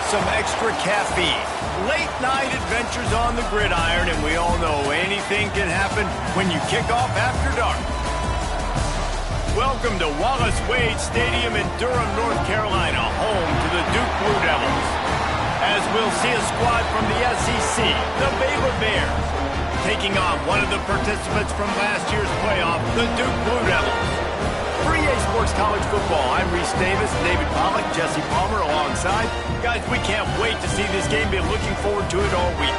some extra caffeine. Late night adventures on the gridiron, and we all know anything can happen when you kick off after dark. Welcome to Wallace Wade Stadium in Durham, North Carolina, home to the Duke Blue Devils. As we'll see a squad from the SEC, the Baylor Bears, taking on one of the participants from last year's playoff, the Duke Blue Devils. For EA Sports College Football, I'm Reese Davis, David Pollack, Jesse Palmer alongside. Guys, we can't wait to see this game. Been looking forward to it all week.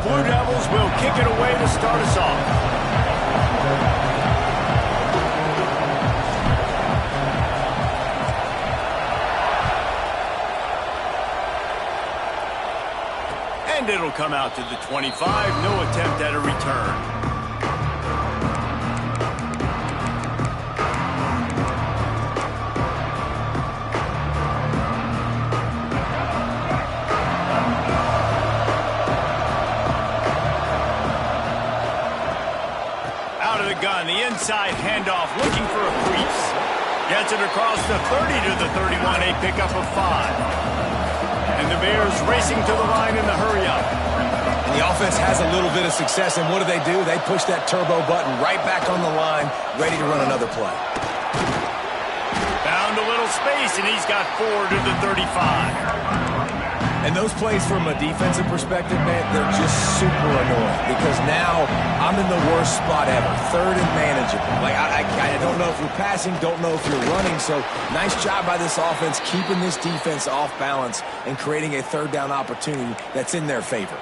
Blue Devils will kick it away to start us off. And it'll come out to the 25. No attempt at a return. Gun, the inside handoff, looking for a crease. Gets it across the 30 to the 31, a pickup of 5. And the Bears racing to the line in the hurry-up. The offense has a little bit of success, and what do? They push that turbo button right back on the line, ready to run another play. Found a little space, and he's got 4 to the 35. And those plays from a defensive perspective, man, they're just super annoying because now I'm in the worst spot ever, third and manageable. Like, I don't know if you're passing, don't know if you're running, so nice job by this offense keeping this defense off balance and creating a third down opportunity that's in their favor.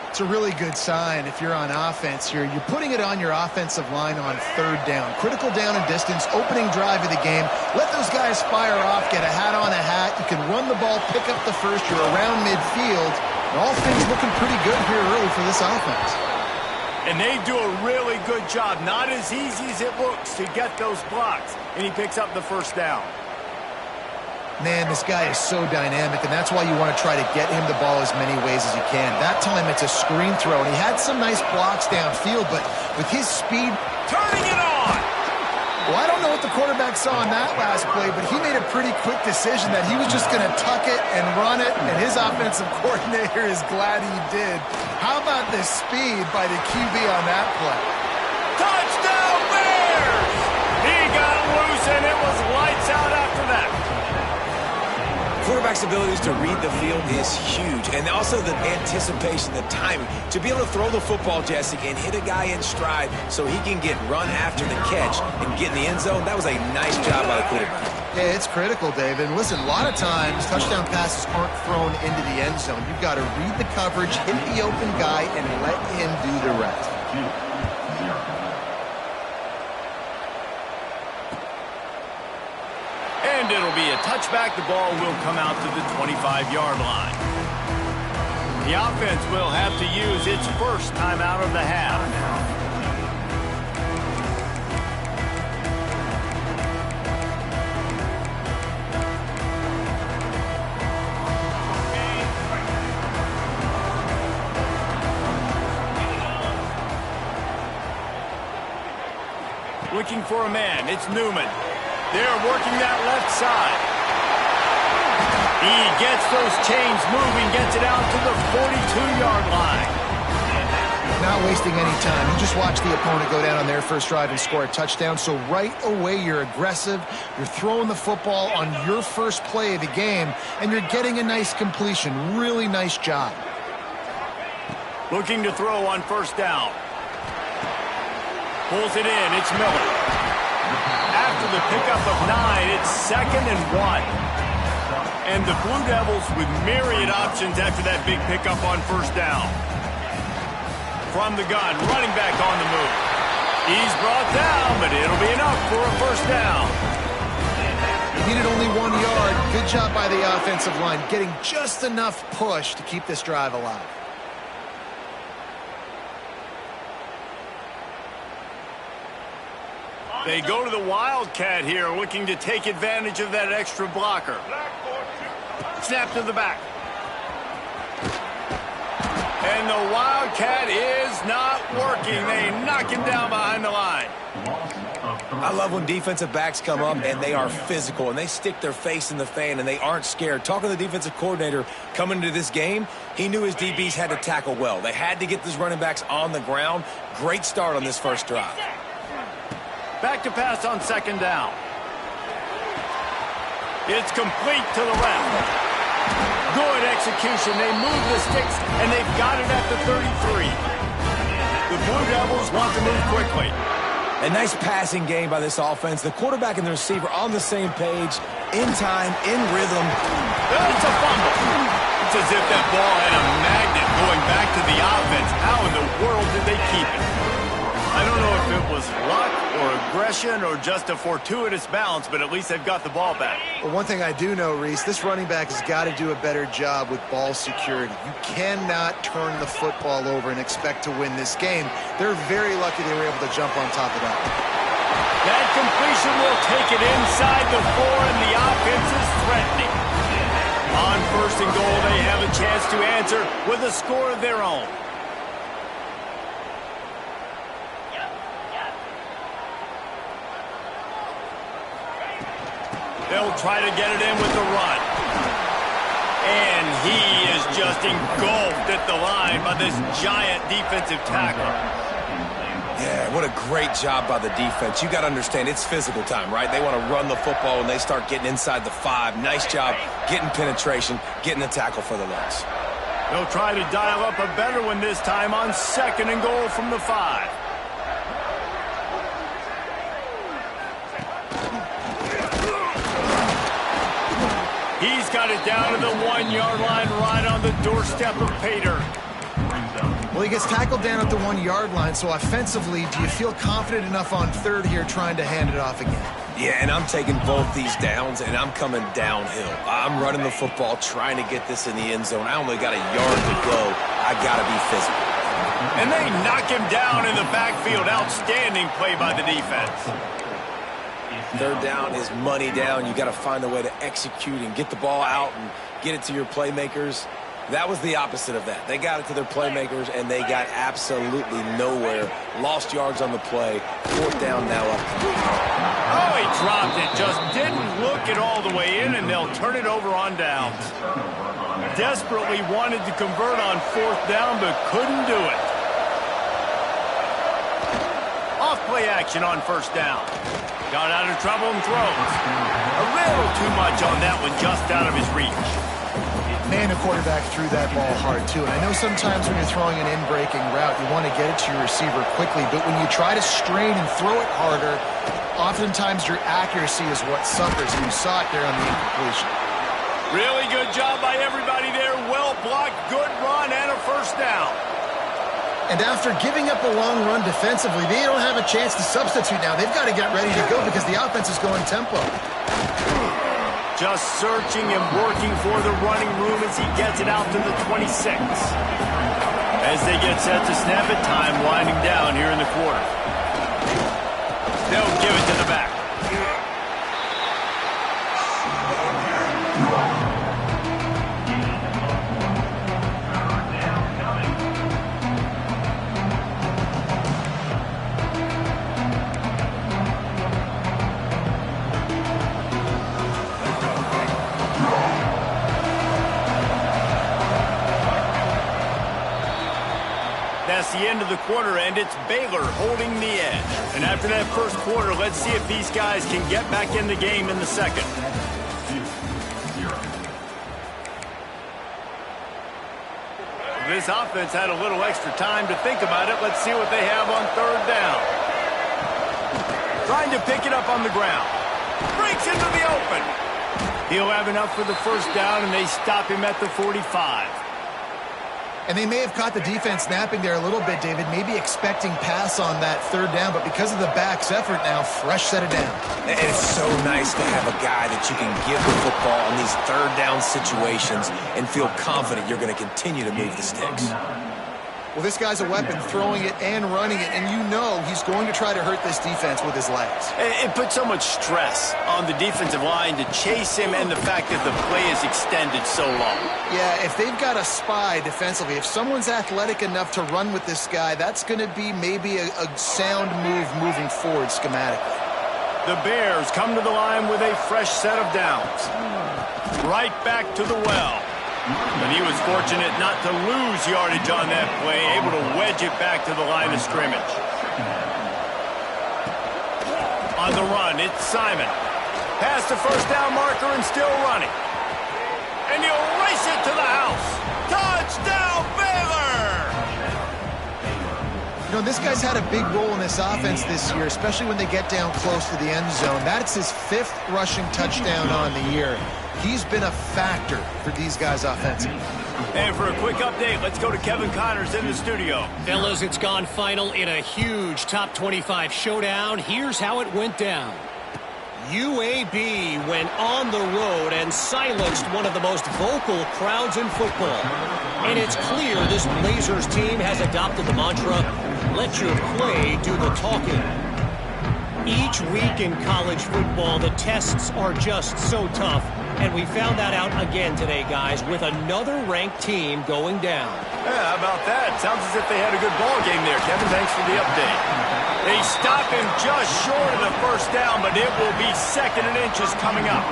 It's a really good sign if you're on offense here. You're putting it on your offensive line on third down. Critical down and distance, opening drive of the game. Let those guys fire off, get a hat on a hat. You can run the ball, pick up the first. You're around midfield. And all things looking pretty good here early for this offense. And they do a really good job. Not as easy as it looks to get those blocks. And he picks up the first down. Man, this guy is so dynamic, and that's why you want to try to get him the ball as many ways as you can. That time it's a screen throw, and he had some nice blocks downfield, but with his speed... Turning it on! Well, I don't know what the quarterback saw on that last play, but he made a pretty quick decision that he was just going to tuck it and run it, and his offensive coordinator is glad he did. How about the speed by the QB on that play? Touchdown, Bears! He got loose, and it was lights out after that. Quarterback's abilities to read the field is huge, and also the anticipation, the timing. To be able to throw the football, Jesse, and hit a guy in stride so he can get run after the catch and get in the end zone, that was a nice job by the quarterback. Yeah, it's critical, David. Listen, a lot of times touchdown passes aren't thrown into the end zone. You've got to read the coverage, hit the open guy, and let him do the rest. And it'll be a touchback. The ball will come out to the 25-yard line. The offense will have to use its first timeout of the half. Looking for a man. It's Newman. They're working that left side. He gets those chains moving, gets it out to the 42-yard line. Not wasting any time. You just watch the opponent go down on their first drive and score a touchdown. So right away, you're aggressive. You're throwing the football on your first play of the game, and you're getting a nice completion. Really nice job. Looking to throw on first down. Pulls it in. It's Miller. After the pickup of 9, it's 2nd and 1. And the Blue Devils with myriad options after that big pickup on first down. From the gun, running back on the move. He's brought down, but it'll be enough for a first down. He needed only 1 yard. Good job by the offensive line, getting just enough push to keep this drive alive. They go to the Wildcat here, looking to take advantage of that extra blocker. Snap to the back. And the Wildcat is not working. They knock him down behind the line. I love when defensive backs come up and they are physical and they stick their face in the fan and they aren't scared. Talking to the defensive coordinator coming into this game, he knew his DBs had to tackle well. They had to get these running backs on the ground. Great start on this first drive. Back to pass on second down. It's complete to the left. Good execution. They move the sticks, and they've got it at the 33. The Blue Devils want to move quickly. A nice passing game by this offense. The quarterback and the receiver on the same page, in time, in rhythm. It's a fumble. It's as if that ball had a magnet going back to the offense. How in the world did they keep it? I don't know if it was luck or aggression or just a fortuitous bounce, but at least they've got the ball back. Well, one thing I do know, Reese, this running back has got to do a better job with ball security. You cannot turn the football over and expect to win this game. They're very lucky they were able to jump on top of that. That completion will take it inside the 4, and the offense is threatening. On first and goal, they have a chance to answer with a score of their own. They'll try to get it in with the run. And he is just engulfed at the line by this giant defensive tackle. Yeah, what a great job by the defense. You got to understand, it's physical time, right? They want to run the football, and they start getting inside the 5. Nice job getting penetration, getting the tackle for the loss. They'll try to dial up a better one this time on second and goal from the 5. He's got it down to the 1-yard line right on the doorstep of Pater. Well, he gets tackled down at the 1-yard line, so offensively, do you feel confident enough on third here trying to hand it off again? Yeah, and I'm taking both these downs, and I'm coming downhill. I'm running the football, trying to get this in the end zone. I only got a yard to go. I got to be physical. And they knock him down in the backfield. Outstanding play by the defense. Third down is money down. You got to find a way to execute and get the ball out and get it to your playmakers. That was the opposite of that. They got it to their playmakers, and they got absolutely nowhere. Lost yards on the play. Fourth down now up. Oh, he dropped it. Just didn't look it all the way in, and they'll turn it over on downs. Desperately wanted to convert on fourth down, but couldn't do it. Off play action on first down. Got out of trouble and throws. A little too much on that one, just out of his reach. Man, the quarterback threw that ball hard, too. And I know sometimes when you're throwing an in-breaking route, you want to get it to your receiver quickly. But when you try to strain and throw it harder, oftentimes your accuracy is what suffers. And you saw it there on the incompletion. Really good job by everybody there. Well blocked, good run, and a first down. And after giving up a long run defensively, they don't have a chance to substitute now. They've got to get ready to go because the offense is going tempo. Just searching and working for the running room as he gets it out to the 26. As they get set to snap it, time winding down here in the quarter. They'll give it to the back. That's the end of the quarter, and it's Baylor holding the edge. And after that first quarter, let's see if these guys can get back in the game in the second. This offense had a little extra time to think about it. Let's see what they have on third down. Trying to pick it up on the ground. Breaks into the open. He'll have enough for the first down, and they stop him at the 45. And they may have caught the defense snapping there a little bit, David, maybe expecting pass on that third down, but because of the back's effort now, fresh set it down. And it's so nice to have a guy that you can give the football in these third down situations and feel confident you're going to continue to move the sticks. Well, this guy's a weapon, throwing it and running it, and you know he's going to try to hurt this defense with his legs. It puts so much stress on the defensive line to chase him and the fact that the play is extended so long. Yeah, if they've got a spy defensively, if someone's athletic enough to run with this guy, that's going to be maybe a sound move moving forward schematically. The Bears come to the line with a fresh set of downs. Right back to the well. But he was fortunate not to lose yardage on that play, able to wedge it back to the line of scrimmage. On the run, it's Simon. Past the first down marker and still running. And he'll race it to the house. Touchdown, Baylor! You know, this guy's had a big role in this offense this year, especially when they get down close to the end zone. That's his 5th rushing touchdown on the year. He's been a factor for these guys offensively. And for a quick update, let's go to Kevin Connors in the studio. Fellas, it's gone final in a huge top 25 showdown. Here's how it went down. UAB went on the road and silenced one of the most vocal crowds in football. And it's clear this Blazers team has adopted the mantra, let your play do the talking. Each week in college football, the tests are just so tough. And we found that out again today, guys, with another ranked team going down. Yeah, how about that? Sounds as if they had a good ball game there. Kevin, thanks for the update. They stop him just short of the first down, but it will be 2nd and inches coming up.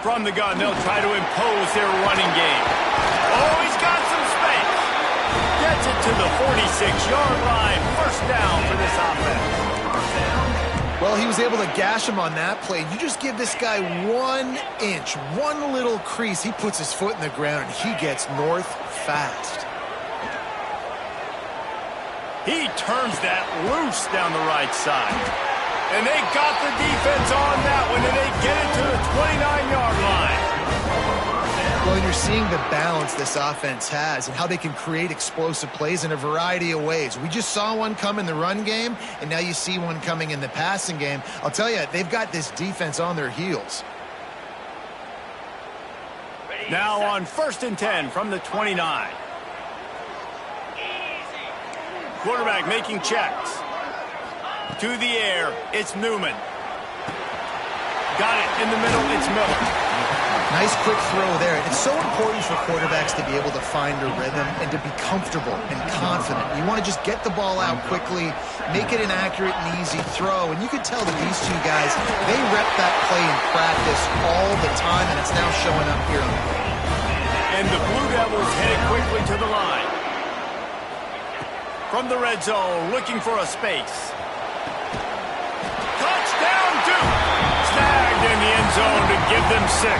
From the gun, they'll try to impose their running game. Oh, he's got some space. Gets it to the 46-yard line. First down for this offense. Well, he was able to gash him on that play. You just give this guy 1 inch, one little crease. He puts his foot in the ground, and he gets north fast. He turns that loose down the right side. And they got the defense on that one, and they get it to the 29-yard line. Well, you're seeing the balance this offense has and how they can create explosive plays in a variety of ways. We just saw one come in the run game, and now you see one coming in the passing game. I'll tell you, they've got this defense on their heels. Now on 1st and 10 from the 29. Quarterback making checks. To the air, it's Newman. Got it in the middle, it's Miller. Nice quick throw there. It's so important for quarterbacks to be able to find a rhythm and to be comfortable and confident. You want to just get the ball out quickly, make it an accurate and easy throw. And you can tell that these two guys, they rep that play in practice all the time, and it's now showing up here on the field. And the Blue Devils headed quickly to the line. From the red zone, looking for a space. Touchdown, Duke! Snagged in the end zone to give them 6.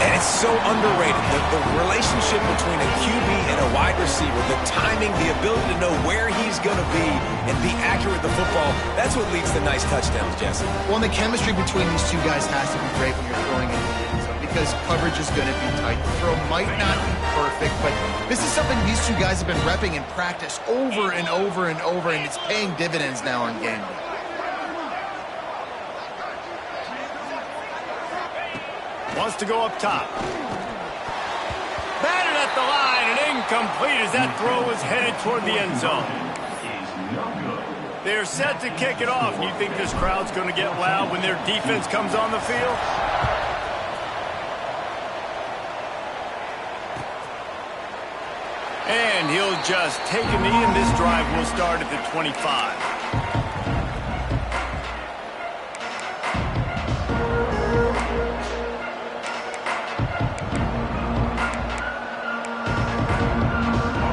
And it's so underrated. The relationship between a QB and a wide receiver, the timing, the ability to know where he's going to be and be accurate with the football, that's what leads to nice touchdowns, Jesse. Well, the chemistry between these two guys has to be great when you're throwing into the end zone because coverage is going to be tight. The throw might not be perfect, but this is something these two guys have been repping in practice over and over and over, and it's paying dividends now on game day. Wants to go up top. Batted at the line and incomplete as that throw is headed toward the end zone. They're set to kick it off. You think this crowd's going to get loud when their defense comes on the field? And he'll just take a knee, and this drive will start at the 25.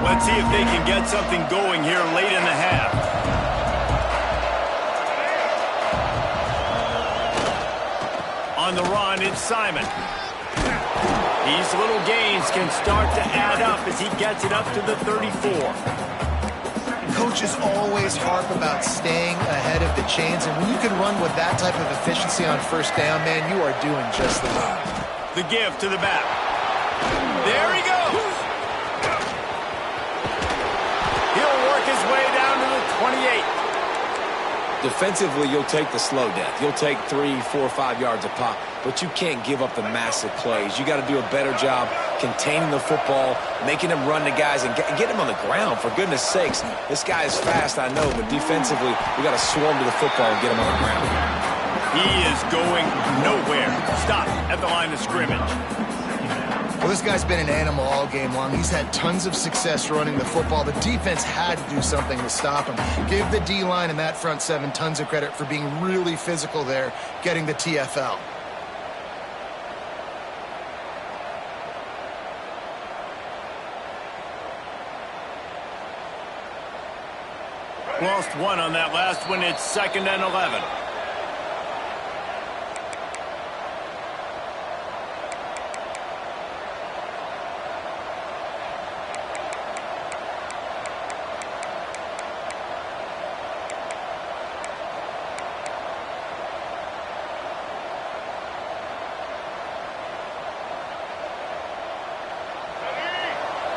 Let's see if they can get something going here late in the half. On the run, it's Simon. These little gains can start to add up as he gets it up to the 34. Coaches always harp about staying ahead of the chains, and when you can run with that type of efficiency on first down, man, you are doing just that. The give to the back. There he goes. He'll work his way down to the 28. Defensively, you'll take the slow death. You'll take 3, 4, 5 yards a pop, but you can't give up the massive plays. You got to do a better job containing the football, making them run to guys, and get them on the ground. For goodness sakes, this guy is fast, I know, but defensively, we got to swarm to the football and get him on the ground. He is going nowhere. Stop at the line of scrimmage. Well, this guy's been an animal all game long. He's had tons of success running the football. The defense had to do something to stop him. Give the D-line and that front seven tons of credit for being really physical there, getting the TFL. Lost one on that last one. It's 2nd and 11.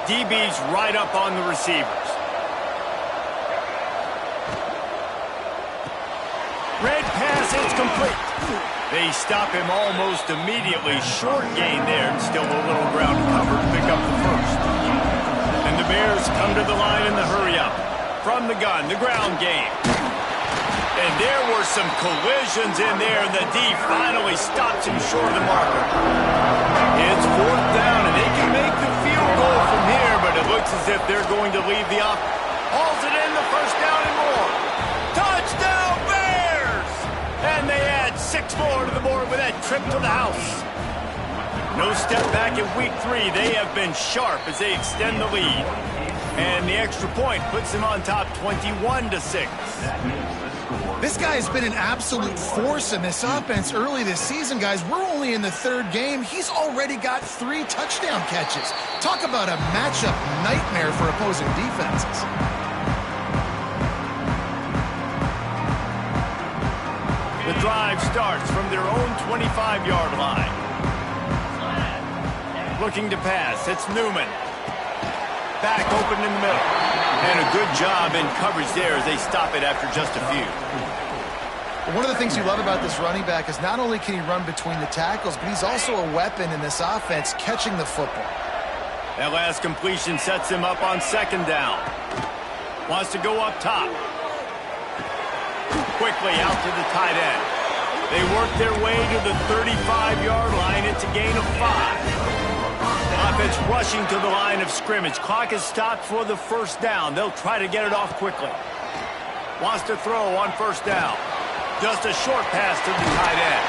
DB's right up on the receivers. Red pass, it's complete. They stop him almost immediately. Short gain there, and still a little ground to cover to pick up the first. And the Bears come to the line in the hurry-up. From the gun, the ground game. And there were some collisions in there, and the D finally stops him short of the marker. It's 4th down, and they can make the field goal from here, but it looks as if they're going to leave the off. Hauls it in, the 1st down and more. Touchdown, Bears! And they add 6 more to the board with that trip to the house. No step back in week 3. They have been sharp as they extend the lead. And the extra point puts them on top 21-6. This guy has been an absolute force in this offense early this season, guys. We're only in the 3rd game. He's already got 3 touchdown catches. Talk about a matchup nightmare for opposing defenses. The drive starts from their own 25-yard line. Looking to pass. It's Newman. Back open in the middle. And a good job in coverage there as they stop it after just a few. One of the things you love about this running back is not only can he run between the tackles, but he's also a weapon in this offense catching the football. That last completion sets him up on 2nd down. Wants to go up top. Quickly out to the tight end. They work their way to the 35-yard line. It's a gain of 5. Offense rushing to the line of scrimmage. Clock is stopped for the 1st down. They'll try to get it off quickly. Wants to throw on 1st down. Just a short pass to the tight end.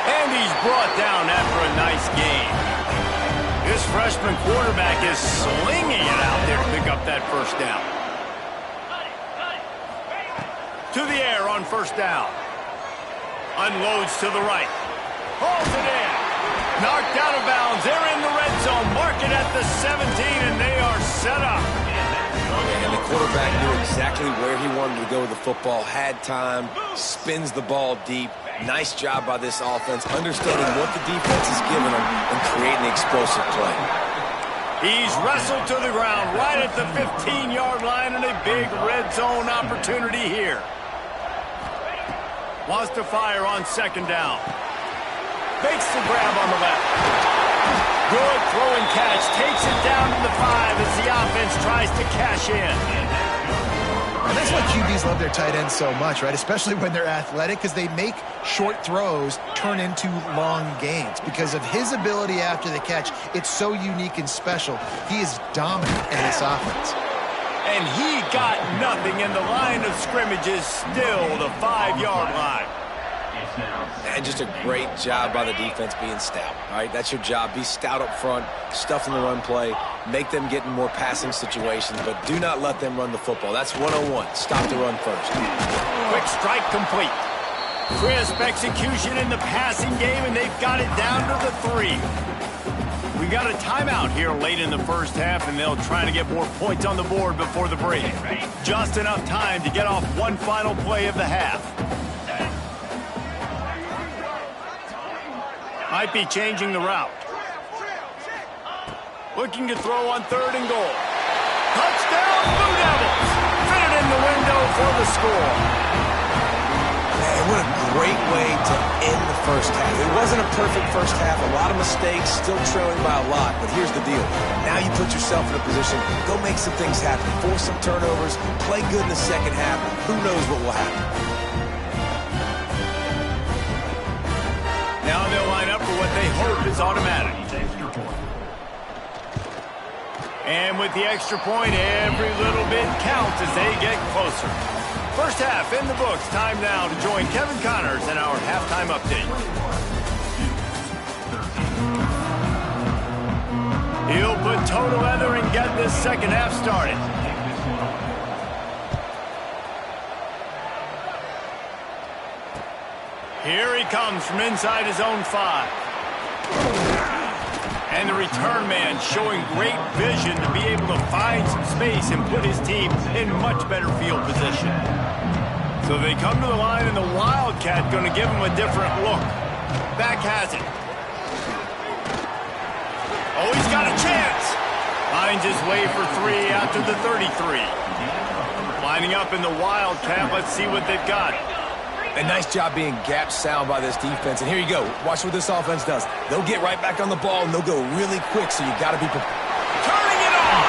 And he's brought down after a nice gain. This freshman quarterback is slinging it out there to pick up that 1st down. To the air on 1st down. Unloads to the right. Hauls it in. Knocked out of bounds. They're in the red zone. Mark it at the 17, and they are set up. And the quarterback knew exactly where he wanted to go with the football, had time, spins the ball deep. Nice job by this offense, understanding what the defense is giving them and creating the explosive play. He's wrestled to the ground right at the 15-yard line, and a big red zone opportunity here. Wants to fire on 2nd down. Makes the grab on the left. Good throwing catch. Takes it down to the 5 as the offense tries to cash in. And that's why QBs love their tight ends so much, right? Especially when they're athletic, because they make short throws turn into long gains. Because of his ability after the catch, it's so unique and special. He is dominant in this offense. And he got nothing, and the line of scrimmage is still the 5-yard line. And just a great job by the defense being stout, all right? That's your job. Be stout up front, stuff in the run play, make them get in more passing situations, but do not let them run the football. That's 101. Stop the run first. Quick strike complete. Crisp execution in the passing game, and they've got it down to the 3. We've got a timeout here late in the 1st half, and they'll try to get more points on the board before the break. Just enough time to get off one final play of the half. Might be changing the route. Looking to throw on 3rd and goal. Touchdown, Blue Devils! Fit it in the window for the score. what a great way to end the first half. It wasn't a perfect first half, a lot of mistakes, still trailing by a lot, but here's the deal. Now you put yourself in a position, go make some things happen, force some turnovers, play good in the second half. Who knows what will happen? Now they'll line up for what they hope is automatic. And with the extra point, every little bit counts as they get closer. First half in the books. Time now to join Kevin Connors in our halftime update. He'll put toe to leather and get this second half started. Here he comes from inside his own 5. And the return man showing great vision to be able to find some space and put his team in much better field position. So they come to the line, and the Wildcat going to give him a different look. Back has it. Oh, he's got a chance. Finds his way for 3 out to the 33. Lining up in the Wildcat. Let's see what they've got. A nice job being gap sound by this defense. And here you go. Watch what this offense does. They'll get right back on the ball, and they'll go really quick, so you got to be prepared. Turning it on.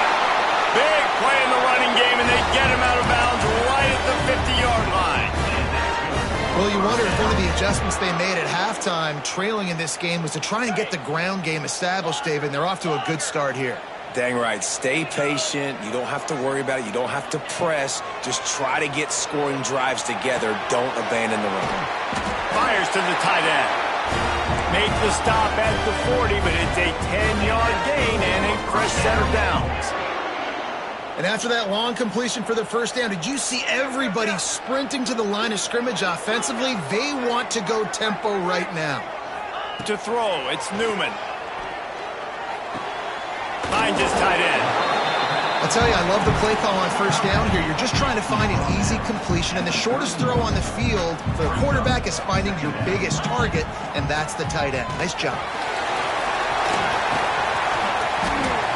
Big play in the running game, and they get him out of bounds right at the 50-yard line. Well, you wonder if one of the adjustments they made at halftime, trailing in this game, was to try and get the ground game established, David. And they're off to a good start here. Dang right. Stay patient. You don't have to worry about it. You don't have to press. Just try to get scoring drives together. Don't abandon the run. Fires to the tight end. Make the stop at the 40, but it's a 10-yard gain and a fresh set of downs. And after that long completion for the first down, did you see everybody sprinting to the line of scrimmage offensively? They want to go tempo right now. To throw, it's Newman. Finds his tight end. I'll tell you, I love the play call on first down here. You're just trying to find an easy completion, and the shortest throw on the field for the quarterback is finding your biggest target, and that's the tight end. Nice job.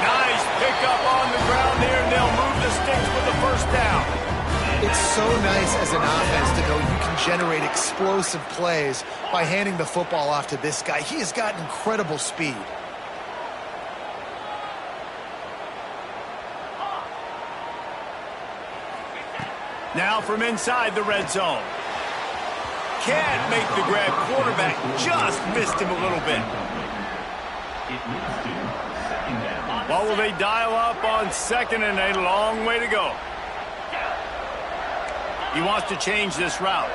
Nice pickup on the ground there, and they'll move the sticks with the first down. It's so nice as an offense to know you can generate explosive plays by handing the football off to this guy. He has got incredible speed. Now from inside the red zone. Can't make the grab. Quarterback just missed him a little bit. What will they dial up on second, and a long way to go? He wants to change this route.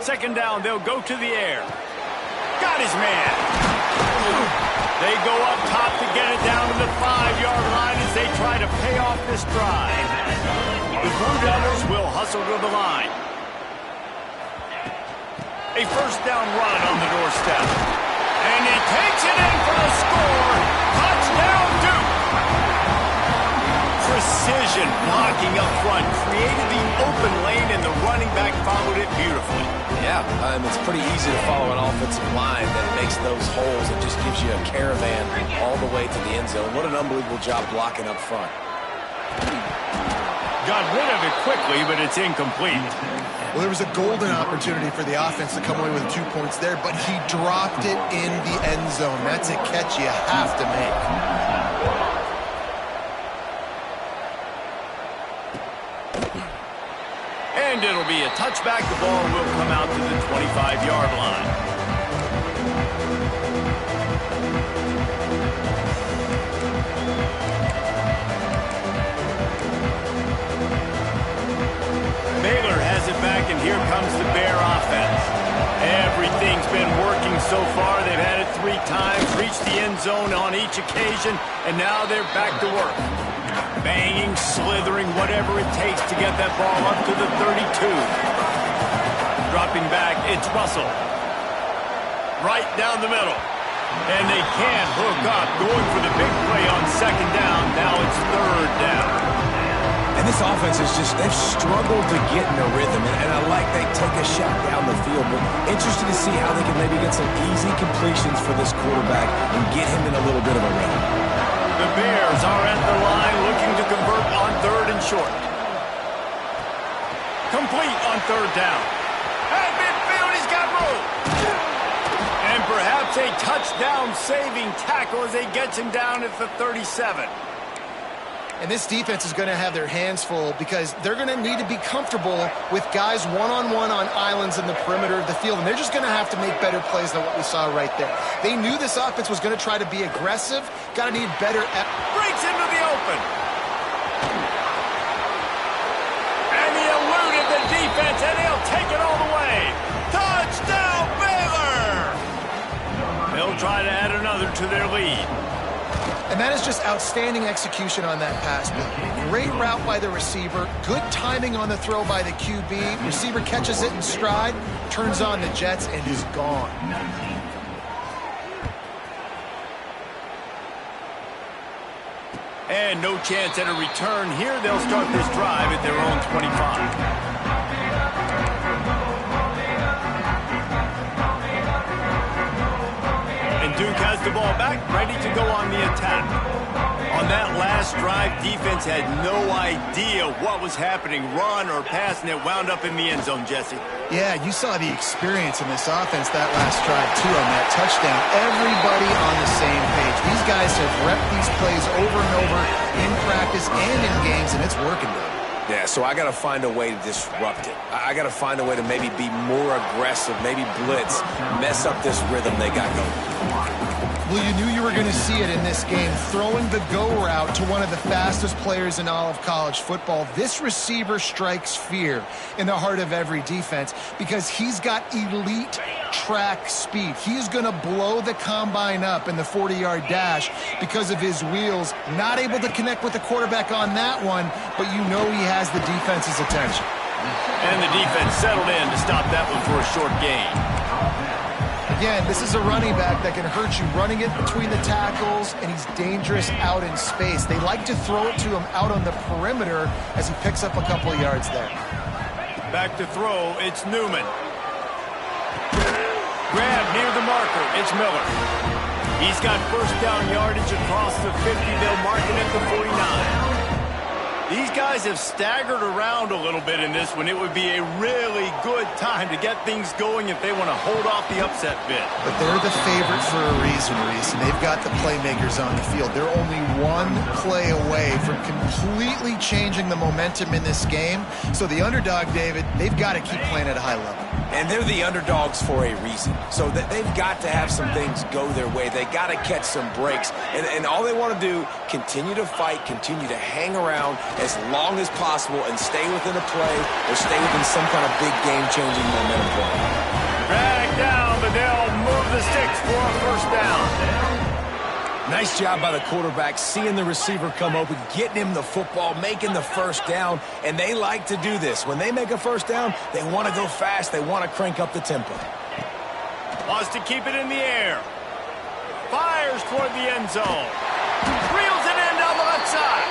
Second down, they'll go to the air. Got his man. They go up top to get it down to the 5-yard line as they try to pay off this drive. The Blue Devils will hustle to the line. A first down run on the doorstep. And he takes it in for the score. Touchdown, Duke. Precision blocking up front. Created the open lane, and the running back followed it beautifully. Yeah, it's pretty easy to follow an offensive line that makes those holes and just gives you a caravan all the way to the end zone. What an unbelievable job blocking up front. Got rid of it quickly, but it's incomplete. Well, there was a golden opportunity for the offense to come away with 2 points there, but he dropped it in the end zone. That's a catch you have to make. And it'll be a touchback. The ball will come out to the 25-yard line. Baylor has it back, and here comes the Bear offense. Everything's been working so far. They've had it 3 times, reached the end zone on each occasion, and now they're back to work. Banging, slithering, whatever it takes to get that ball up to the 32. Dropping back, it's Russell. Right down the middle. And they can't hook up. Going for the big play on second down. Now it's third down. And this offense is just, they've struggled to get in a rhythm, and I like they take a shot down the field, but interested to see how they can maybe get some easy completions for this quarterback and get him in a little bit of a rhythm. The Bears are at the line looking to convert on 3rd and short. Complete on 3rd down. At midfield, he's got room. And perhaps a touchdown-saving tackle as they gets him down at the 37. And this defense is going to have their hands full because they're going to need to be comfortable with guys one-on-one on islands in the perimeter of the field. And they're just going to have to make better plays than what we saw right there. They knew this offense was going to try to be aggressive. Got to need better. Breaks into the open. And he eluded the defense, and he'll take it all the way. Touchdown, Baylor! They'll try to add another to their lead. And that is just outstanding execution on that pass. Great route by the receiver. Good timing on the throw by the QB. Receiver catches it in stride, turns on the jets, and is gone. And no chance at a return here. They'll start this drive at their own 25. Duke has the ball back, ready to go on the attack. On that last drive, defense had no idea what was happening, run or pass, and it wound up in the end zone, Jesse. Yeah, you saw the experience in this offense that last drive, too, on that touchdown. Everybody on the same page. These guys have repped these plays over and over in practice and in games, and it's working, though. Yeah, so I got to find a way to disrupt it. I got to find a way to maybe be more aggressive, maybe blitz, mess up this rhythm they got going. Well, you knew you were going to see it in this game. Throwing the go route to one of the fastest players in all of college football. This receiver strikes fear in the heart of every defense because he's got elite track speed. He is going to blow the combine up in the 40-yard dash because of his wheels. Not able to connect with the quarterback on that one, but you know he has the defense's attention. And the defense settled in to stop that one for a short gain. Again, this is a running back that can hurt you running it between the tackles, and he's dangerous out in space. They like to throw it to him out on the perimeter as he picks up a couple of yards there. Back to throw, it's Newman. Grab near the marker, it's Miller. He's got first down yardage across the 50. They'll mark it at the 49. These guys have staggered around a little bit in this one. It would be a really good time to get things going if they want to hold off the upset bid. But they're the favorite for a reason, Reese, and they've got the playmakers on the field. They're only one play away from completely changing the momentum in this game. So the underdog, David, they've got to keep playing at a high level. And they're the underdogs for a reason. So that they've got to have some things go their way. They got to catch some breaks. And all they want to do, continue to fight, continue to hang around as long as possible and stay within a play or stay within some kind of big game-changing momentum play. Drag down, but they'll move the sticks for a first down. Nice job by the quarterback, seeing the receiver come open, getting him the football, making the first down, and they like to do this. When they make a first down, they want to go fast. They want to crank up the tempo. Wants to keep it in the air. Fires toward the end zone. Reels it in down the left side.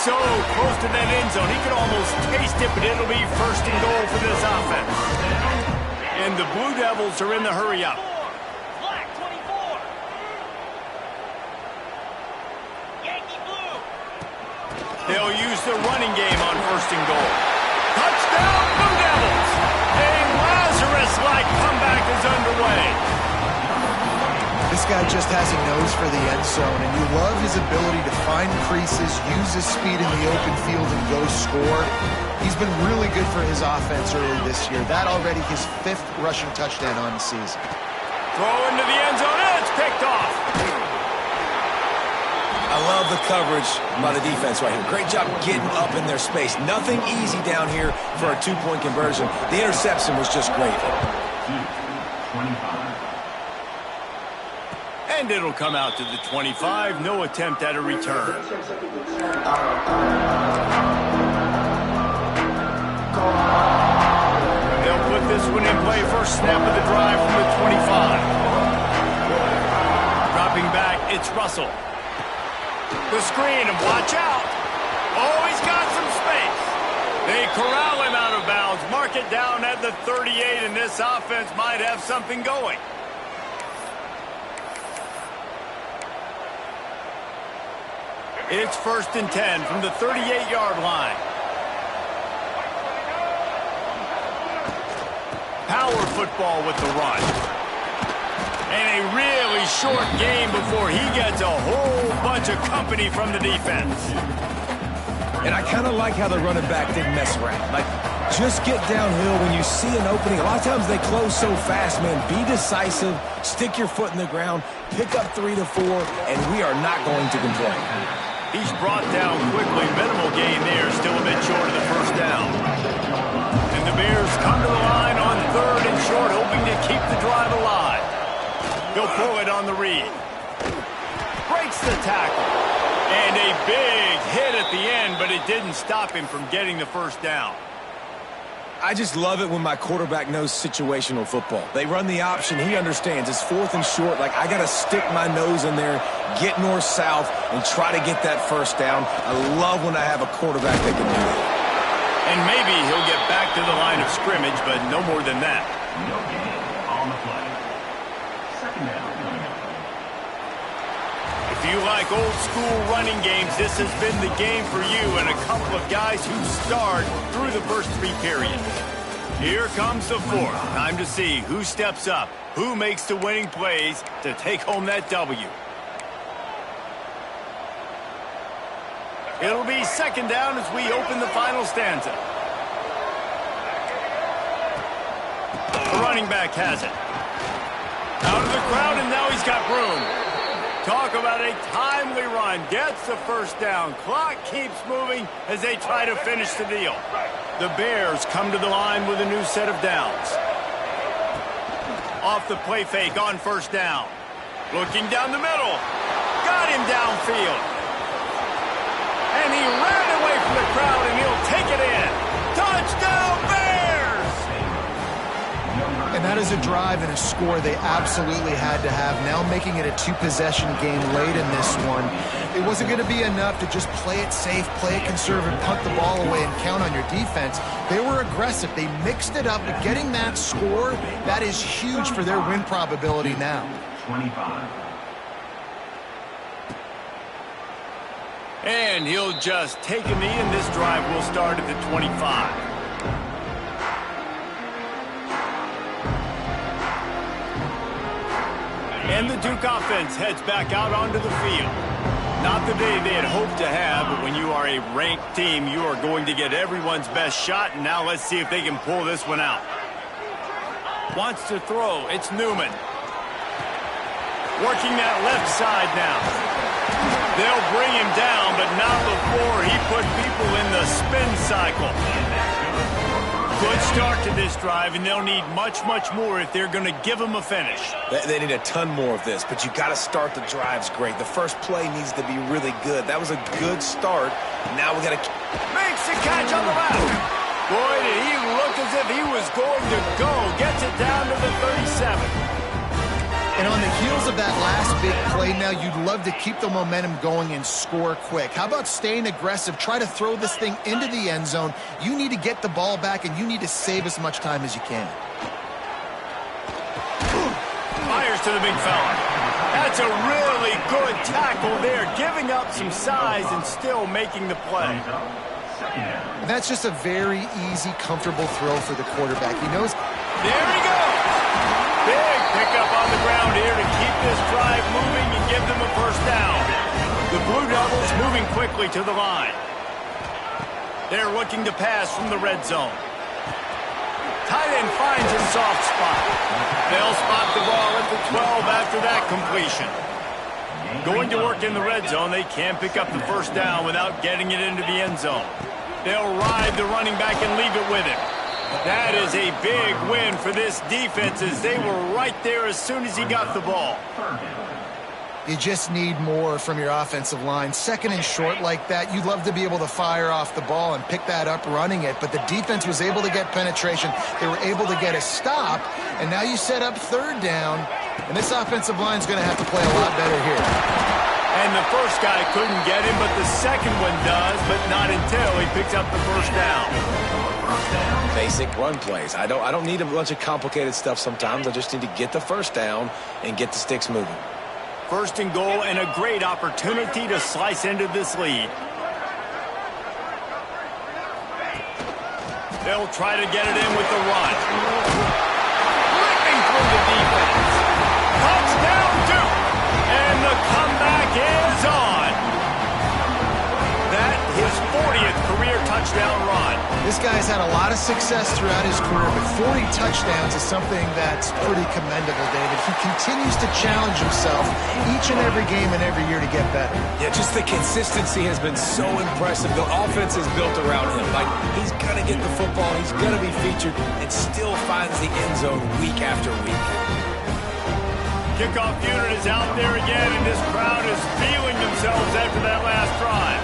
So close to that end zone, he could almost taste it, but it'll be first and goal for this offense. And the Blue Devils are in the hurry-up. They'll use the running game on first and goal. Touchdown, Blue Devils! A Lazarus-like comeback is underway. This guy just has a nose for the end zone, and you love his ability to find creases, use his speed in the open field, and go score. He's been really good for his offense early this year. That already his 5th rushing touchdown on the season. Throw into the end zone, and it's picked off. I love the coverage by the defense right here. Great job getting up in their space. Nothing easy down here for a 2-point conversion. The interception was just great. And it'll come out to the 25. No attempt at a return. They'll put this one in play. First snap of the drive from the 25. Dropping back, it's Russell. The screen, and watch out. Oh, he's got some space. corral him out of bounds. Mark it down at the 38, and this offense might have something going. It's 1st and 10 from the 38-yard line. Power football with the run. And a really short game before he gets a whole bunch of company from the defense. And I kind of like how the running back didn't mess around. Like, just get downhill when you see an opening. A lot of times they close so fast, man. Be decisive, stick your foot in the ground, pick up 3 to 4, and we are not going to complain. He's brought down quickly. Minimal gain there, still a bit short of the first down. And the Bears come to the line on 3rd and short, hoping to keep the drive alive. He'll pull it on the read. Breaks the tackle. And a big hit at the end, but it didn't stop him from getting the first down. I just love it when my quarterback knows situational football. They run the option. He understands. It's 4th and short. Like, I got to stick my nose in there, get north-south, and try to get that first down. I love when I have a quarterback that can do that. And maybe he'll get back to the line of scrimmage, but no more than that. No gain on the play. 2nd down. If you like old-school running games, this has been the game for you and a couple of guys who starred through the first 3 periods. Here comes the 4th. Time to see who steps up, who makes the winning plays to take home that W. It'll be 2nd down as we open the final stanza. The running back has it. Out of the crowd, and now he's got room. Talk about a timely run. Gets the first down. Clock keeps moving as they try to finish the deal. The Bears come to the line with a new set of downs. Off the play fake on 1st down. Looking down the middle. Got him downfield. And he ran away from the crowd, and he'll take it in. Touchdown, Bears! And that is a drive and a score they absolutely had to have. Now making it a 2-possession game late in this one. It wasn't going to be enough to just play it safe, play it conservative, punt the ball away, and count on your defense. They were aggressive. They mixed it up, but getting that score, that is huge for their win probability now. 25. And he'll just take a knee, and this drive will start at the 25. And the Duke offense heads back out onto the field. Not the day they had hoped to have, but when you are a ranked team, you are going to get everyone's best shot. And now let's see if they can pull this one out. Wants to throw. It's Newman. Working that left side now. They'll bring him down, but not before he put people in the spin cycle. Good start to this drive, and they'll need much, much more if they're going to give him a finish. They need a ton more of this, but you got to start the drives great. The first play needs to be really good. That was a good start. Now we got to... Makes the catch on the left. Boy, did he look as if he was going to go. Gets it down to the 37. And on the heels of that last big play now, you'd love to keep the momentum going and score quick. How about staying aggressive? Try to throw this thing into the end zone. You need to get the ball back, and you need to save as much time as you can. Fires to the big fella. That's a really good tackle there, giving up some size and still making the play. And that's just a very easy, comfortable throw for the quarterback. He knows. There he goes. Big pickup on the ground here to keep this drive moving and give them a first down. The Blue Devils moving quickly to the line. They're looking to pass from the red zone. Tight end finds a soft spot. They'll spot the ball at the 12 after that completion. Going to work in the red zone, they can't pick up the first down without getting it into the end zone. They'll ride the running back and leave it with him. That is a big win for this defense as they were right there as soon as he got the ball. You just need more from your offensive line. 2nd and short like that, you'd love to be able to fire off the ball and pick that up running it, but the defense was able to get penetration. They were able to get a stop, and now you set up 3rd down, and this offensive line is going to have to play a lot better here. And the first guy couldn't get him, but the second one does, but not until he picks up the first down. Basic run plays. I don't need a bunch of complicated stuff sometimes. I just need to get the first down and get the sticks moving. First and goal, and a great opportunity to slice into this lead. They'll try to get it in with the run. Ripping through the defense. Touchdown, Duke! And the comeback is on. That his 40th career touchdown run. This guy's had a lot of success throughout his career, but 40 touchdowns is something that's pretty commendable, David. He continues to challenge himself each and every game and every year to get better. Yeah, just the consistency has been so impressive. The offense is built around him. Like, he's going to get the football, he's going to be featured, and still finds the end zone week after week. Kickoff unit is out there again, and this crowd is feeling themselves after that last drive.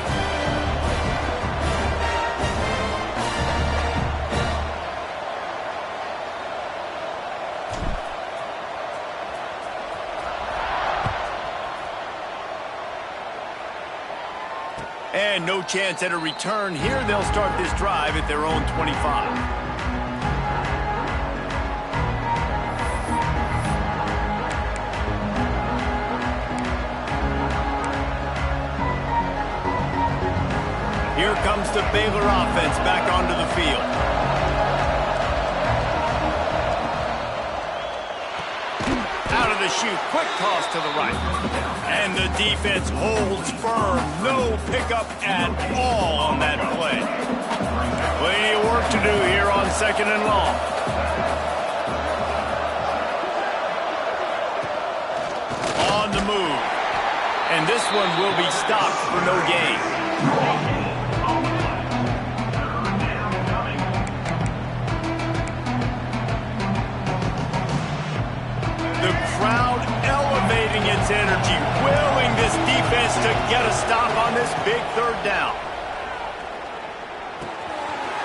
And no chance at a return here. They'll start this drive at their own 25. Here comes the Baylor offense back onto the field. Out of the chute, quick toss to the right. And the defense holds firm. No pickup at all on that play. Plenty of work to do here on second and long. On the move. And this one will be stopped for no gain. The crowd elevating its energy, willing this defense to get a stop on this big third down.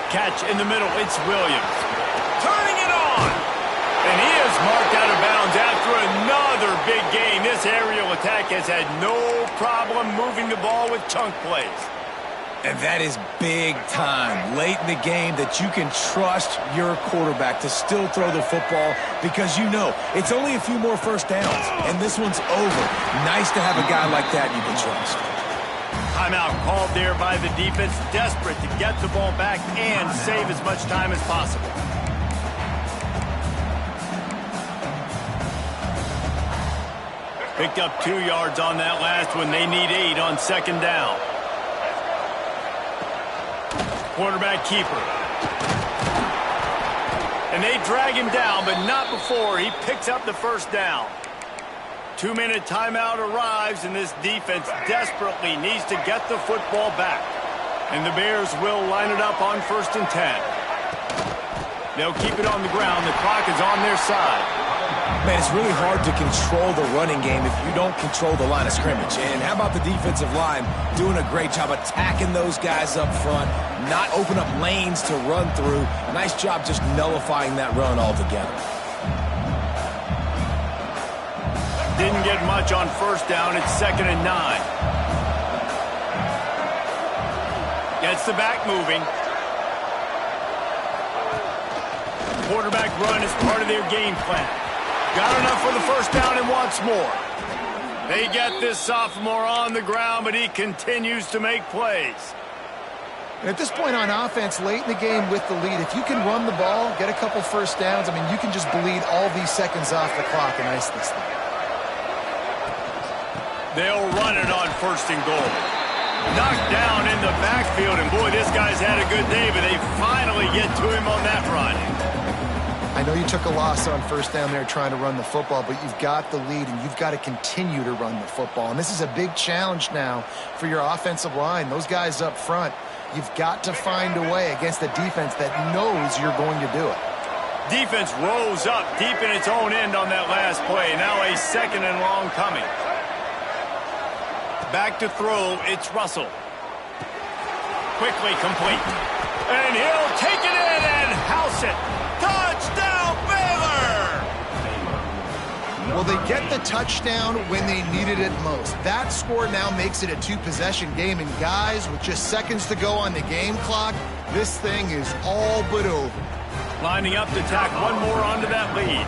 Catch in the middle, it's Williams. Turning it on! And he is marked out of bounds after another big gain. This aerial attack has had no problem moving the ball with chunk plays. And that is big time, late in the game, that you can trust your quarterback to still throw the football because you know it's only a few more first downs, and this one's over. Nice to have a guy like that you can trust. Timeout called there by the defense, desperate to get the ball back and save as much time as possible. Picked up 2 yards on that last one. They need 8 on second down. Quarterback keeper. And they drag him down, but not before he picks up the first down. 2-minute timeout arrives, and this defense desperately needs to get the football back. And the Bears will line it up on 1st and 10. They'll keep it on the ground. The clock is on their side. Man, it's really hard to control the running game if you don't control the line of scrimmage. And how about the defensive line doing a great job attacking those guys up front, not open up lanes to run through. Nice job just nullifying that run altogether. Didn't get much on first down. It's 2nd and 9. Gets the back moving. Quarterback run is part of their game plan. Got enough for the first down and wants more. They get this sophomore on the ground, but he continues to make plays. And at this point on offense, late in the game with the lead, if you can run the ball, get a couple first downs, I mean, you can just bleed all these seconds off the clock and ice this thing. They'll run it on 1st and goal. Knocked down in the backfield, and boy, this guy's had a good day, but they finally get to him on that run. I know you took a loss on first down there trying to run the football, but you've got the lead, and you've got to continue to run the football. And this is a big challenge now for your offensive line. Those guys up front, you've got to find a way against a defense that knows you're going to do it. Defense rose up deep in its own end on that last play. Now a 2nd and long coming. Back to throw, it's Russell. Quickly complete. And he'll take it in and house it. Touchdown, Baylor! Well, Well, they get the touchdown when they needed it most. That score now makes it a two-possession game. And guys, with just seconds to go on the game clock, this thing is all but over. Lining up to tack one more onto that lead.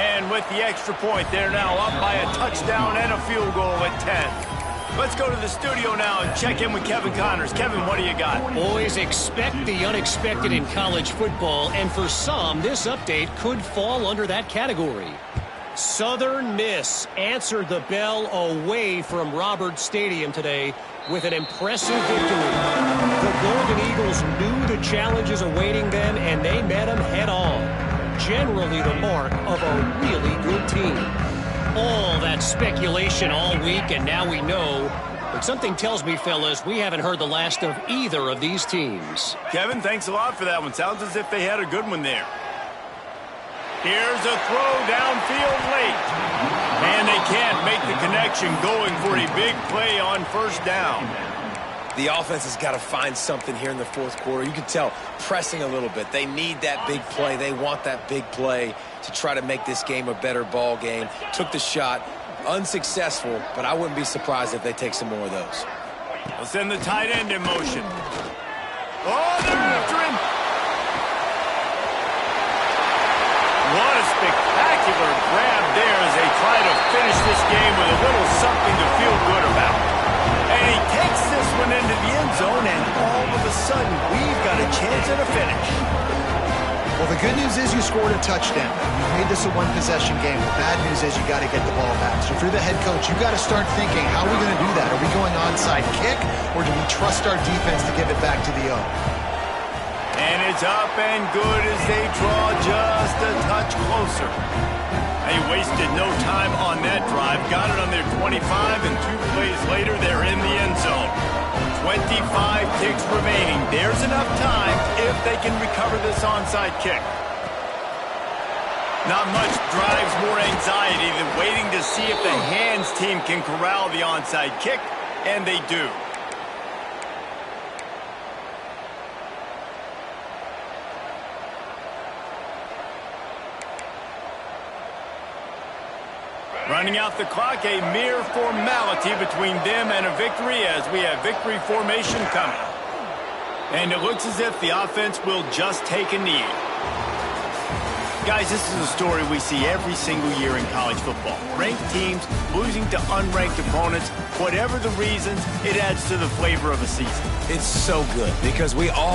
And with the extra point, they're now up by a touchdown and a field goal at 10. Let's go to the studio now and check in with Kevin Connors. Kevin, what do you got? Always expect the unexpected in college football, and for some, this update could fall under that category. Southern Miss answered the bell away from Roberts Stadium today with an impressive victory. The Golden Eagles knew the challenges awaiting them, and they met them head-on. Generally the mark of a really good team. All that speculation all week, and now we know. But something tells me, fellas, we haven't heard the last of either of these teams. Kevin, thanks a lot for that one. Sounds as if they had a good one there. Here's a throw downfield late. And they can't make the connection, going for a big play on first down. The offense has got to find something here in the fourth quarter. You can tell, pressing a little bit. They need that big play. They want that big play to try to make this game a better ball game. Took the shot, unsuccessful, but I wouldn't be surprised if they take some more of those. They'll send the tight end in motion. Oh, they're after him. What a spectacular grab there as they try to finish this game with a little something to feel good about. And he takes this one into the end zone, and all of a sudden, we've got a chance at a finish. Well, the good news is you scored a touchdown. You made this a one-possession game. The bad news is you got to get the ball back. So if you're the head coach, you got to start thinking, how are we going to do that? Are we going onside kick, or do we trust our defense to give it back to the O? And it's up and good as they draw just a touch closer. They wasted no time on that drive. Got it on their 25, and 2 plays later, they're in the end zone. 25 ticks remaining. There's enough time if they can recover this onside kick. Not much drives more anxiety than waiting to see if the hands team can corral the onside kick, and they do. Running out the clock, a mere formality between them and a victory as we have victory formation coming. And it looks as if the offense will just take a knee. Guys, this is a story we see every single year in college football. Ranked teams losing to unranked opponents. Whatever the reasons, it adds to the flavor of a season. It's so good because we all